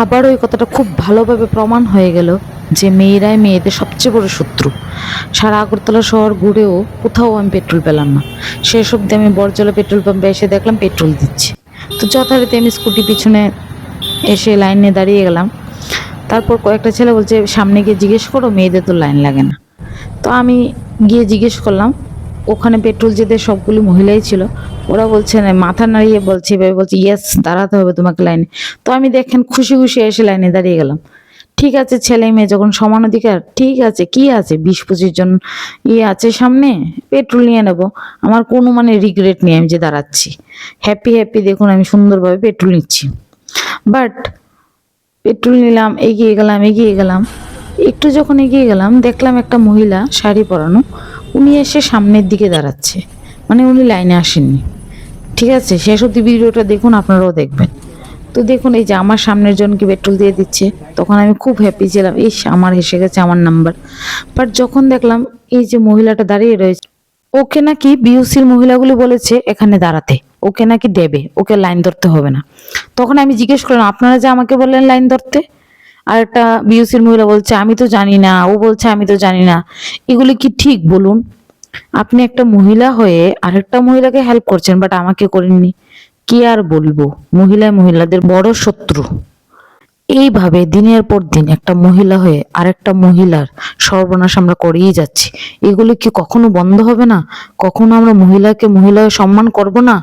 আবার ওই কথাটা খুব ভালোভাবে প্রমাণ হয়ে গেল যে মেয়েরাই মেয়েদের সবচেয়ে বড় শত্রু। সারা আগরতলা শহর ঘুরেও কোথাও আমি পেট্রোল পেলাম না। শেষ অবধি আমি বড়জলা পেট্রোল পাম্পে এসে দেখলাম পেট্রোল দিচ্ছে। তো যথারীতি আমি স্কুটি পিছনে এসে লাইনে দাঁড়িয়ে গেলাম। তারপর কয়েকটা ছেলে বলছে সামনে গিয়ে জিজ্ঞেস করো, মেয়েদের তো লাইন লাগে না। তো আমি গিয়ে জিজ্ঞেস করলাম, ওখানে পেট্রোল যেতে সবগুলি মহিলাই ছিল। ওরা বলছে না, মাথা নাড়িয়ে বলছে, এভাবে বলছে ইয়েস দাঁড়াতে হবে তোমাকে লাইনে। তো আমি দেখেন খুশি খুশি এসে লাইনে দাঁড়িয়ে গেলাম। ঠিক আছে, ছেলে মেয়ে যখন সমান অধিকার, ঠিক আছে, কি আছে 20-25 জন আছে সামনে, পেট্রোল নিয়ে নেবো। আমার কোনো রিগ্রেট নেই, আমি যে দাঁড়াচ্ছি হ্যাপি হ্যাপি। দেখুন আমি সুন্দরভাবে পেট্রোল নিচ্ছি। বাট পেট্রোল নিলাম, এগিয়ে গেলাম এগিয়ে গেলাম, একটু যখন এগিয়ে গেলাম দেখলাম একটা মহিলা শাড়ি পরানো, উনি এসে সামনের দিকে দাঁড়াচ্ছে, উনি লাইনে আসেননি। ঠিক আছে, শেষ অব্দি ভিডিওটা দেখুন, আপনারাও দেখবেন। তো দেখুন এই যে আমার সামনের জনকে পেট্রোল দিয়ে দিচ্ছে, তখন আমি খুব হ্যাপি ছিলাম, ইস আমার এসে গেছে আমার নাম্বার। বাট যখন দেখলাম এই যে মহিলাটা দাঁড়িয়ে রয়েছে, ওকে নাকি বিউসির মহিলাগুলি বলেছে এখানে দাঁড়াতে, ওকে নাকি দেবে, ওকে লাইন ধরতে হবে না। তখন আমি জিজ্ঞেস করলাম আপনারা যে আমাকে বললেন লাইন ধরতে, আর একটা বিউসির মহিলা বলছে আমি তো জানি না, ও বলছে আমি তো জানি না। এগুলি কি ঠিক বলুন? আপনি একটা মহিলা হয়ে আরেকটা মহিলাকে হেল্প করছেন, বাট আমাকে করেননি। কি আর বলবো, মহিলাদের বড় শত্রু। এইভাবে দিনের পর দিন একটা মহিলা হয়ে আরেকটা মহিলার সর্বনাশ আমরা করেই যাচ্ছি। এগুলো কি কখনো বন্ধ হবে না? কখনো আমরা মহিলাকে মহিলা হয়ে সম্মান করব না?